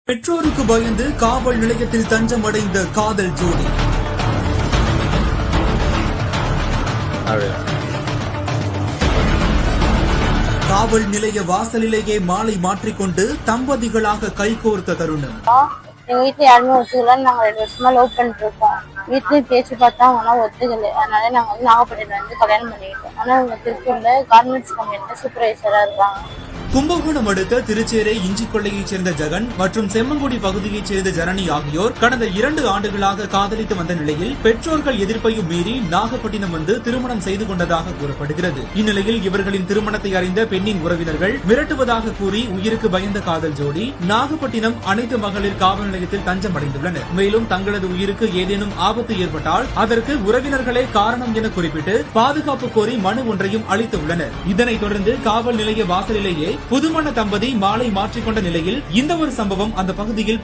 பெற்றோருக்கு பயந்து காவல் நிலையத்தில் தஞ்சமடைந்த காதல் ஜோடி. காவல் நிலைய வாசலிலேயே மாலை மாற்றிக்கொண்டு தம்பதிகளாக கைகோர்த்த தருணம். எங்க வீட்டுல யாருமே ஒத்துக்கல. நாங்க 2 வருஷமா லவ் பண்ணிட்டு இருக்கோம். வீட்லயும் பேச்சு பார்த்தா அவங்க ஒத்துக்கல. அதனால நாங்க நாகப்பட்டினம் கல்யாணம் பண்ணிக்கிட்டோம். ஆனா அவங்க திருப்பூர்ல கார்மெண்ட்ஸ் கம்பெனில சூப்பர்வைசரா இருக்காங்க. கும்பகோணம் அடுத்த திருச்சேரை இஞ்சிக்கொள்ளையைச் சேர்ந்த ஜெகன் மற்றும் செம்மங்குடி பகுதியைச் சேர்ந்த ஜனனி ஆகியோர் கடந்த 2 ஆண்டுகளாக காதலித்து வந்த நிலையில் பெற்றோர்கள் எதிர்ப்பையும் மீறி நாகப்பட்டினம் வந்து திருமணம் செய்து கொண்டதாக கூறப்படுகிறது. இந்நிலையில் இவர்களின் திருமணத்தை அறிந்த பெண்ணின் உறவினர்கள் மிரட்டுவதாக கூறி உயிருக்கு பயந்த காதல் ஜோடி நாகப்பட்டினம் அனைத்து மகளிர் காவல் நிலையத்தில் தஞ்சமடைந்துள்ளனர். மேலும் தங்களது உயிருக்கு ஏதேனும் ஆபத்து ஏற்பட்டால் அதற்கு உறவினர்களே காரணம் என குறிப்பிட்டு பாதுகாப்பு கோரி மனு ஒன்றையும் அளித்துள்ளனர். இதனைத் தொடர்ந்து காவல் நிலைய வாசலிலேயே புதுமண தம்பதி மாலை மாற்றிக்கொண்ட நிலையில் இந்த ஒரு சம்பவம் அந்த பகுதியில்